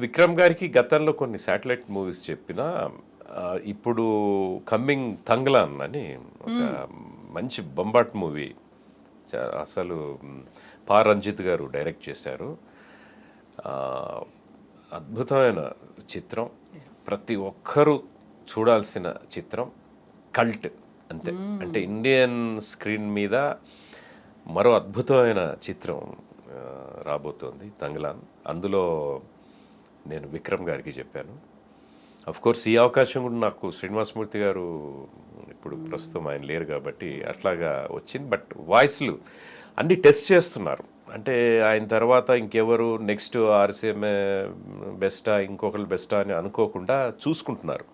విక్రమ్ గారికి గతంలో కొన్ని శాటిలైట్ మూవీస్ చెప్పిన ఇప్పుడు కమ్మింగ్ తంగ్లాన్ అని ఒక మంచి బొంబాట్ మూవీ అసలు పా రంజిత్ గారు డైరెక్ట్ చేశారు. ఆ, అద్భుతమైన చిత్రం, ప్రతి ఒక్కరూ చూడాల్సిన చిత్రం, కల్ట్ అంతే. అంటే ఇండియన్ స్క్రీన్ మీద మరో అద్భుతమైన చిత్రం రాబోతోంది తంగ్లాన్. అందులో నేను విక్రమ్ గారికి చెప్పాను. అఫ్ కోర్స్ ఈ అవకాశం కూడా నాకు శ్రీనివాసమూర్తి గారు ఇప్పుడు ప్రస్తుతం ఆయన లేరు కాబట్టి అట్లాగా వచ్చింది. బట్ వాయిస్లు అన్నీ టెస్ట్ చేస్తున్నారు. అంటే ఆయన తర్వాత ఇంకెవరు నెక్స్ట్ ఆర్సీఎంఏ బెస్టా ఇంకొకరు బెస్టా అని అనుకోకుండా చూసుకుంటున్నారు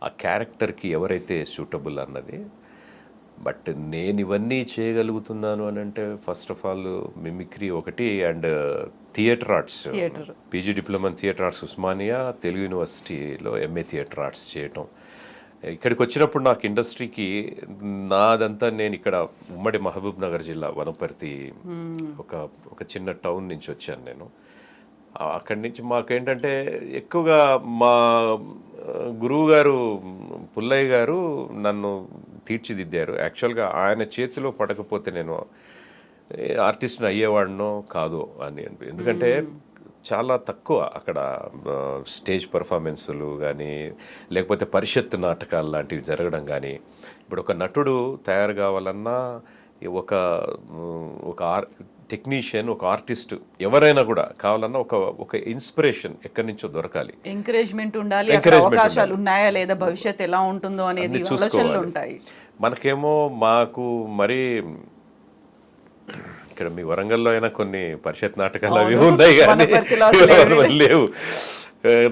ఆ క్యారెక్టర్కి ఎవరైతే సూటబుల్ అన్నది. బట్ నేను ఇవన్నీ చేయగలుగుతున్నాను అని అంటే ఫస్ట్ ఆఫ్ ఆల్ మిమిక్రీ ఒకటి, and theatre arts, PG diploma theatre arts Osmania Telugu యూనివర్సిటీలో ఎంఏ థియేటర్ ఆర్ట్స్ చేయటం. ఇక్కడికి వచ్చినప్పుడు నాకు ఇండస్ట్రీకి నాదంతా, నేను ఇక్కడ ఉమ్మడి మహబూబ్ నగర్ జిల్లా వనపర్తి ఒక ఒక చిన్న టౌన్ నుంచి వచ్చాను నేను. అక్కడి నుంచి మాకేంటంటే ఎక్కువగా మా గురువు గారు పుల్లయ్య గారు నన్ను తీర్చిదిద్దారు. యాక్చువల్గా ఆయన చేతిలో పడకపోతే నేను ఆర్టిస్ట్ని అయ్యేవాడినో కాదో అని. ఎందుకంటే చాలా తక్కువ అక్కడ స్టేజ్ పర్ఫార్మెన్సులు కానీ లేకపోతే పరిషత్ నాటకాలు లాంటివి జరగడం కానీ. ఇప్పుడు ఒక నటుడు తయారు కావాలన్నా ఒక ఒక టెక్నీషియన్, ఒక ఆర్టిస్ట్ ఎవరైనా కూడా కావాలన్నా ఒక ఒక ఇన్స్పిరేషన్ ఎక్కడి నుంచో దొరకాలి, ఎంకరేజ్మెంట్ ఉండాలి, అవకాశాలు ఉన్నాయా లేదా, భవిష్యత్ ఎలా ఉంటుందో అనేది ఆలోచనలు ఉంటాయి. మనకేమో మాకు మరి ఇక్కడ మీ వరంగల్లో అయినా కొన్ని పరిషత్ నాటకాలు అవి ఉన్నాయి కానీ లేవు.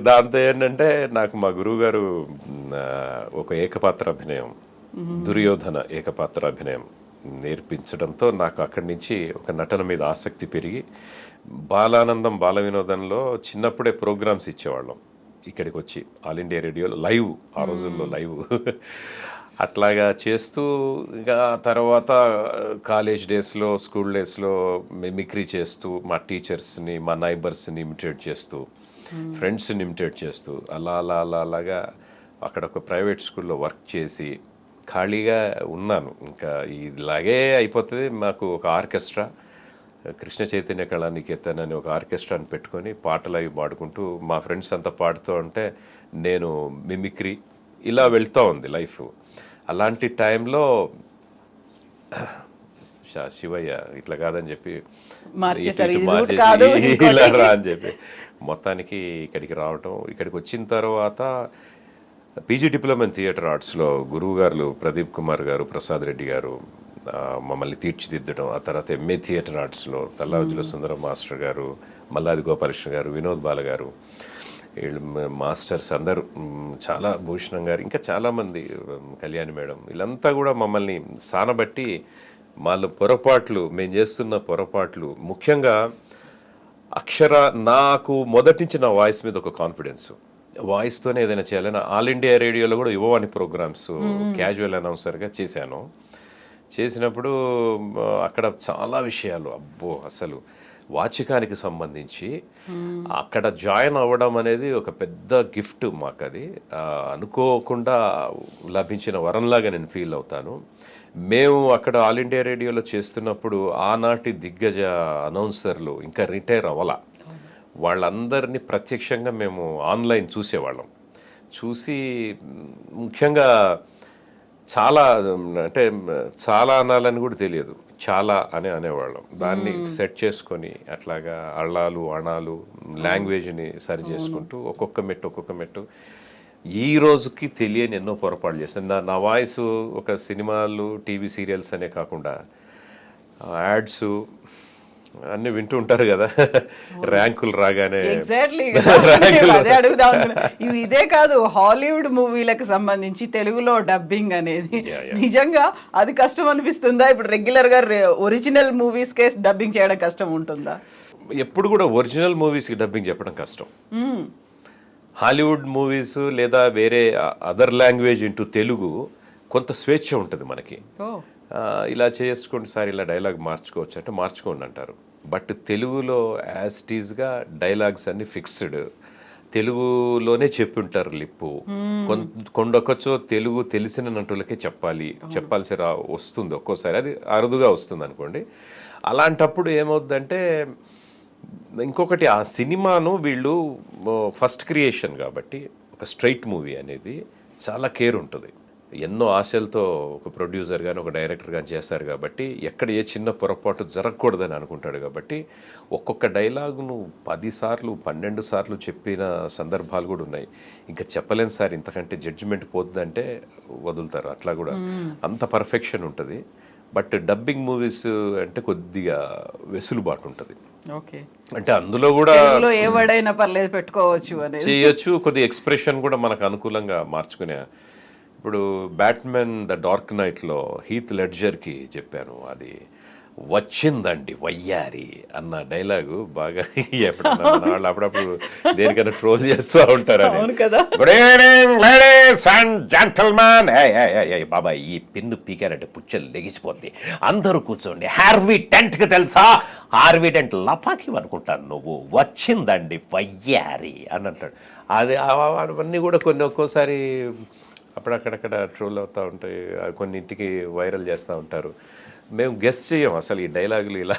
దాంతో ఏంటంటే నాకు మా గురువు గారు ఒక ఏకపాత్ర అభినయం, దుర్యోధన ఏకపాత్ర అభినయం నేర్పించడంతో నాకు అక్కడి నుంచి ఒక నటన మీద ఆసక్తి పెరిగి బాలానందం బాల వినోదంలో చిన్నప్పుడే ప్రోగ్రామ్స్ ఇచ్చేవాళ్ళం ఇక్కడికి వచ్చి ఆల్ ఇండియా రేడియోలో లైవ్, ఆ రోజుల్లో లైవ్. అట్లాగా చేస్తూ ఇంకా తర్వాత కాలేజ్ డేస్లో స్కూల్ డేస్లో మిమిక్రీ చేస్తూ మా టీచర్స్ని మా నైబర్స్ని ఇమిటేట్ చేస్తూ ఫ్రెండ్స్ని ఇమిటేట్ చేస్తూ అలా అలా అలా అలాగా అక్కడ ఒక ప్రైవేట్ స్కూల్లో వర్క్ చేసి ఖాళీగా ఉన్నాను. ఇంకా ఇలాగే అయిపోతుంది. మాకు ఒక ఆర్కెస్ట్రా, కృష్ణ చైతన్య కళానికేతన్ అని ఒక ఆర్కెస్ట్రాని పెట్టుకొని పాటలు అవి పాడుకుంటూ మా ఫ్రెండ్స్ అంతా పాడుతూ ఉంటే నేను మిమిక్రీ ఇలా వెళ్తూ ఉంది లైఫ్. అలాంటి టైంలో శివయ్య ఇట్లా కాదని చెప్పి ఇలా రా అని చెప్పి మొత్తానికి ఇక్కడికి రావటం. ఇక్కడికి వచ్చిన తర్వాత పీజీ డిప్లొమా ఇన్ థియేటర్ ఆర్ట్స్లో గురువు గారు ప్రదీప్ కుమార్ గారు, ప్రసాద్ రెడ్డి గారు మమ్మల్ని తీర్చిదిద్దడం. ఆ తర్వాత ఎంఏ థియేటర్ ఆర్ట్స్లో తల్లావుజుల సుందరం మాస్టర్ గారు, మల్లాది గోపాలకృష్ణ గారు, వినోద్ బాల గారు, వీళ్ళు మాస్టర్స్ అందరూ, చాలా భూషణం గారు, ఇంకా చాలామంది, కళ్యాణి మేడం, వీళ్ళంతా కూడా మమ్మల్ని సానబట్టి వాళ్ళ పొరపాట్లు, మేము చేస్తున్న పొరపాట్లు, ముఖ్యంగా నాకు మొదటి నుంచి నా వాయిస్ మీద ఒక కాన్ఫిడెన్స్, వాయిస్తోనే ఏదైనా చేయాలని ఆల్ ఇండియా రేడియోలో కూడా యువవాణి ప్రోగ్రామ్స్ క్యాజువల్ అనౌన్సర్గా చేశాను. చేసినప్పుడు అక్కడ చాలా విషయాలు, అబ్బో అసలు వాచికానికి సంబంధించి అక్కడ జాయిన్ అవ్వడం అనేది ఒక పెద్ద గిఫ్ట్ మాకు. అది అనుకోకుండా లభించిన వరంలాగా నేను ఫీల్ అవుతాను. మేము అక్కడ ఆల్ ఇండియా రేడియోలో చేస్తున్నప్పుడు ఆనాటి దిగ్గజ అనౌన్సర్లు ఇంకా రిటైర్ అవ్వాల, వాళ్ళందరినీ ప్రత్యక్షంగా మేము ఆన్లైన్ చూసేవాళ్ళం. చూసి ముఖ్యంగా చాలా, అంటే చాలా అనాలని కూడా తెలియదు, చాలా అని అనేవాళ్ళం. దాన్ని సెట్ చేసుకొని అట్లాగా అళ్ళాలు అణాలు లాంగ్వేజ్ని సరి చేసుకుంటూ ఒక్కొక్క మెట్టు ఈ రోజుకి తెలియని ఎన్నో పొరపాట్లు చేస్తాను. నా వాయిస్ ఒక సినిమాలు, టీవీ సీరియల్స్ అనే కాకుండా యాడ్స్ అన్ని వింటూ ఉంటారు కదా, ర్యాంకులు రాగానే. ఎగ్జాక్ట్లీ అదే అడుగుదాం. ఇదే కాదు, హాలీవుడ్ మూవీలకు సంబంధించి తెలుగులో డబ్బింగ్ అనేది నిజంగా అది కష్టం అనిపిస్తుందా? ఇప్పుడు రెగ్యులర్ గా ఒరిజినల్ మూవీస్ కే డబ్బింగ్ చేయడం కష్టం ఉంటుందా? ఎప్పుడు కూడా ఒరిజినల్ మూవీస్కి డబ్బింగ్ చెప్పడం కష్టం. హాలీవుడ్ మూవీస్ లేదా వేరే అదర్ లాంగ్వేజ్ ఇంటూ తెలుగు కొంత స్వేచ్ఛ ఉంటుంది మనకి. ఇలా చేసుకోండి సార్, ఇలా డైలాగ్ మార్చుకోవచ్చు అంటే మార్చుకోండి అంటారు. బట్ తెలుగులో యాజ్ టీజ్గా డైలాగ్స్ అన్ని ఫిక్స్డ్. తెలుగులోనే చెప్పుంటారు లిప్పు. కొండొక్కచో తెలుగు తెలిసిన నటులకే చెప్పాల్సి వస్తుంది ఒక్కోసారి, అది అరుదుగా వస్తుంది అనుకోండి. అలాంటప్పుడు ఏమవుద్దంటే ఇంకొకటి, ఆ సినిమాను వీళ్ళు ఫస్ట్ క్రియేషన్ కాబట్టి ఒక స్ట్రైట్ మూవీ అనేది చాలా కేర్ ఉంటుంది. ఎన్నో ఆశలతో ఒక ప్రొడ్యూసర్ కానీ ఒక డైరెక్టర్ కానీ చేస్తారు కాబట్టి ఎక్కడ ఏ చిన్న పొరపాటు జరగకూడదని అనుకుంటాడు కాబట్టి ఒక్కొక్క డైలాగును 10 సార్లు 12 సార్లు చెప్పిన సందర్భాలు కూడా ఉన్నాయి. ఇంకా చెప్పలేను సార్, ఇంతకంటే జడ్జిమెంట్ పోతుందంటే వదులుతారు. అట్లా కూడా అంత పర్ఫెక్షన్ ఉంటుంది. బట్ డబ్బింగ్ మూవీస్ అంటే కొద్దిగా వెసులుబాటు ఉంటుంది. అంటే అందులో కూడా ఏ వర్డ్ అయినా పర్లేదు పెట్టుకోవచ్చు అనేది చేయొచ్చు. కొద్ది ఎక్స్ప్రెషన్ కూడా మనకు అనుకూలంగా మార్చుకునే. ఇప్పుడు బ్యాట్మెన్ ద డార్క్ నైట్లో హీత్ లెడ్జర్కి చెప్పాను, అది వచ్చిందండి వయ్యారి అన్న డైలాగు బాగా ఎప్పుడన్నా వాళ్ళు అప్పుడప్పుడు దేనికైనా ట్రోల్ చేస్తూ ఉంటారు. Good evening ladies and gentlemen. బాబా ఈ పెన్ను పీకారంటే పుచ్చలు లెగిసిపోద్ది, అందరూ కూర్చోండి. హార్వీ టెంట్కి తెలుసా? హార్వీ టెంట్ లపాకి అనుకుంటాను, నువ్వు వచ్చిందండి వయ్యారి అని అంటాడు. అది అవన్నీ కూడా కొన్ని ఒక్కోసారి అప్పుడక్కడక్కడ ట్రోల్ అవుతూ ఉంటాయి, కొన్నింటికి వైరల్ చేస్తూ ఉంటారు. మేము గెస్ చేయం అసలు ఈ డైలాగులు ఇలా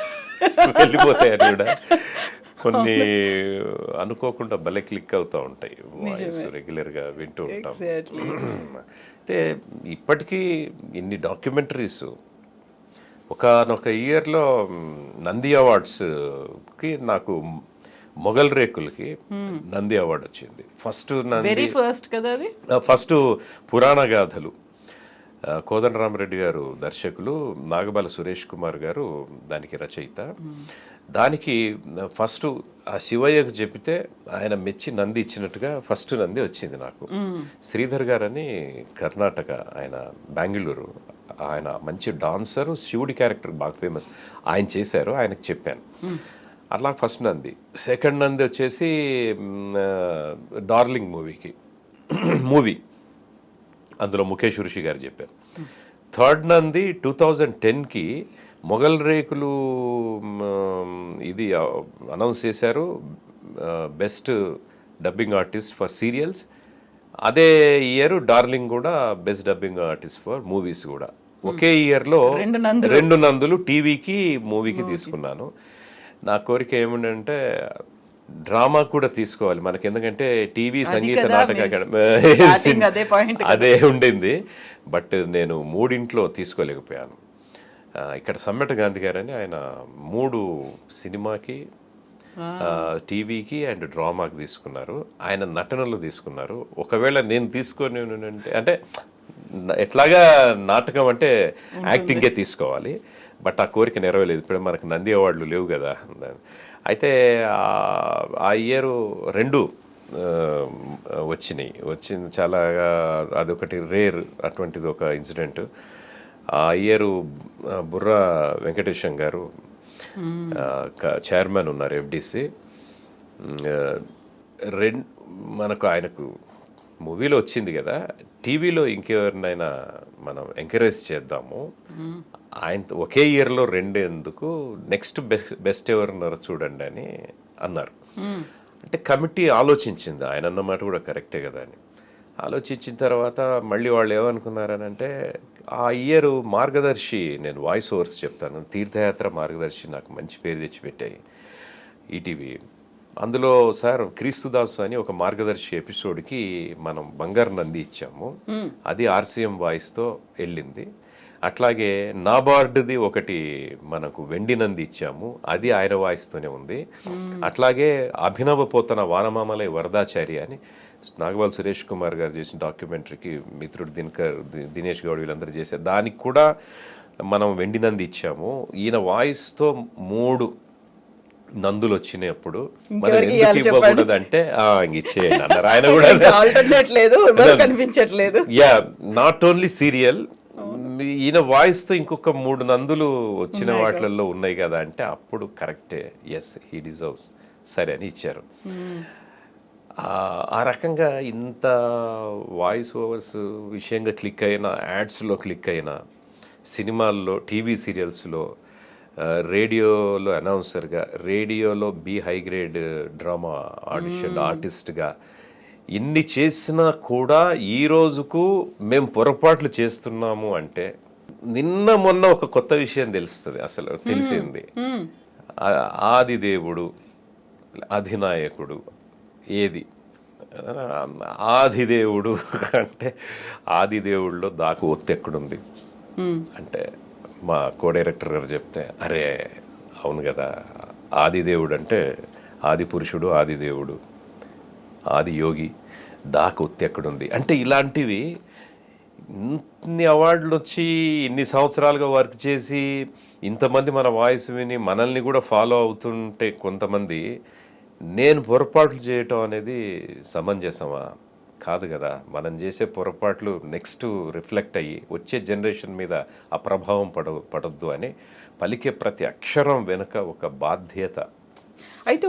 వెళ్ళిపోతాయని కూడా. కొన్ని అనుకోకుండా భలే క్లిక్ అవుతూ ఉంటాయి, వాయిస్ రెగ్యులర్గా వింటూ ఉంటాం. అయితే ఇప్పటికీ ఇన్ని డాక్యుమెంటరీస్. ఒకనొక ఇయర్లో నంది అవార్డ్స్కి నాకు మొఘల్ రేకులకి నంది అవార్డు వచ్చింది. ఫస్ట్ పురాణ గాథలు కోదండరామరెడ్డి గారు దర్శకులు, నాగబాల సురేష్ కుమార్ గారు దానికి రచయిత. దానికి ఫస్ట్ ఆ శివయ్యకు చెప్పితే ఆయన మెచ్చి నంది ఇచ్చినట్టుగా ఫస్ట్ నంది వచ్చింది నాకు. శ్రీధర్ గారని కర్ణాటక, ఆయన బెంగళూరు, ఆయన మంచి డాన్సరు, శివుడి క్యారెక్టర్ బాగా ఫేమస్, ఆయన చేశారు, ఆయనకు చెప్పాను. అట్లా ఫస్ట్ నంది. సెకండ్ నంది వచ్చేసి డార్లింగ్ మూవీ అందులో ముఖేష్ ఋషి గారు చెప్పారు. థర్డ్ నంది 2010కి మొఘల్ రేకులు ఇది అనౌన్స్ చేశారు, best dubbing artist for serials. అదే ఇయర్ డార్లింగ్ కూడా best dubbing artist for movies కూడా. ఒకే ఇయర్లో 2 నందులు టీవీకి మూవీకి తీసుకున్నాను. నా కోరిక ఏముందంటే డ్రామా కూడా తీసుకోవాలి మనకి, ఎందుకంటే టీవీ సంగీత నాటక అదే ఉండింది. బట్ నేను 3 తీసుకోలేకపోయాను. ఇక్కడ సమ్మెట గాంధీ గారని ఆయన 3 సినిమాకి, టీవీకి అండ్ డ్రామాకి తీసుకున్నారు. ఆయన నటనలు తీసుకున్నారు. ఒకవేళ నేను తీసుకొని అంటే ఎట్లాగా నాటకం అంటే యాక్టింగే తీసుకోవాలి, బట్ ఆ కోరిక నెరవేరలేదు. ఇప్పుడు మనకు నంది అవార్డులు లేవు కదా. అయితే ఆ ఇయర్ 2 వచ్చింది చాలా. అదొకటి రేర్, అటువంటిది ఒక ఇన్సిడెంట్. ఆ ఇయర్ బుర్రా వెంకటేశం గారు చైర్మన్ ఉన్నారు ఎఫ్డిసి. మనకు ఆయనకు మూవీలో వచ్చింది కదా, టీవీలో ఇంకెవరినైనా మనం ఎంకరేజ్ చేద్దాము, ఆయన ఒకే ఇయర్లో 2 ఎందుకు, నెక్స్ట్ బెస్ట్ ఎవరున్నారు చూడండి అని అన్నారు. అంటే కమిటీ ఆలోచించింది, ఆయన అన్నమాట కూడా కరెక్టే కదా అని ఆలోచించిన తర్వాత మళ్ళీ వాళ్ళు ఏమనుకున్నారని అంటే, ఆ ఇయర్ మార్గదర్శి, నేను వాయిస్ ఓవర్స్ చెప్తాను, తీర్థయాత్ర మార్గదర్శి నాకు మంచి పేరు తెచ్చిపెట్టాయి ఈటీవీ. అందులో సార్ క్రీస్తుదాసు అని ఒక మార్గదర్శి ఎపిసోడ్కి మనం బంగారు నంది ఇచ్చాము, అది ఆర్సీఎం వాయిస్తో వెళ్ళింది. అట్లాగే నాబార్డుది ఒకటి మనకు వెండి నంది ఇచ్చాము, అది ఆయన వాయిస్తోనే ఉంది. అట్లాగే అభినవ పోతన వానమామలై వరదాచారి అని నాగబాల్ సురేష్ కుమార్ గారు చేసిన డాక్యుమెంటరీకి మిత్రుడు దినేష్ గౌడ్ వీళ్ళందరూ చేశారు, దానికి కూడా మనం వెండి నంది ఇచ్చాము. ఈయన వాయిస్తో 3 నందులు వచ్చినప్పుడు మనం ఎందుకు ఇవ్వకూడదు అంటే ఇచ్చేయండి అన్నారు. ఆయన కూడా నాట్ ఓన్లీ సీరియల్, ఈయన వాయిస్తో ఇంకొక 3 నందులు వచ్చిన వాటిల్లో ఉన్నాయి కదా అంటే అప్పుడు కరెక్టే, ఎస్ హీ డిజర్వ్స్, సరే అని ఇచ్చారు. ఆ రకంగా ఇంత వాయిస్ ఓవర్స్ విషయంగా క్లిక్ అయిన, యాడ్స్లో క్లిక్ అయిన, సినిమాల్లో టీవీ సీరియల్స్లో రేడియోలో అనౌన్సర్గా, రేడియోలో B high grade drama audition ఆర్టిస్ట్గా ఇన్ని చేసినా కూడా ఈ రోజుకు మేము పొరపాట్లు చేస్తున్నాము అంటే నిన్న మొన్న ఒక కొత్త విషయం తెలుస్తుంది, అసలు తెలిసింది. ఆదిదేవుడు, అధినాయకుడు ఏది? ఆదిదేవుడు అంటే ఆదిదేవుడిలో దాకు ఒత్తి ఎక్కడుంది అంటే మా కో డైరెక్టర్ గారు చెప్తే, అరే అవును కదా, ఆదిదేవుడు అంటే ఆది పురుషుడు, ఆదిదేవుడు, ఆది యోగి, దాకు ఒత్తి ఎక్కడుంది అంటే ఇలాంటివి ఇన్ని అవార్డులు వచ్చి ఇన్ని సంవత్సరాలుగా వర్క్ చేసి ఇంతమంది మన వాయిస్ విని మనల్ని కూడా ఫాలో అవుతుంటే కొంతమంది నేను పొరపాట్లు చేయటం అనేది సమంజసమా? కాదు కదా. మనం చేసే పొరపాట్లు నెక్స్ట్ రిఫ్లెక్ట్ అయ్యి వచ్చే జనరేషన్ మీద ఆ ప్రభావం పడొద్దు అని పలికే ప్రతి అక్షరం వెనుక ఒక బాధ్యత. అయితే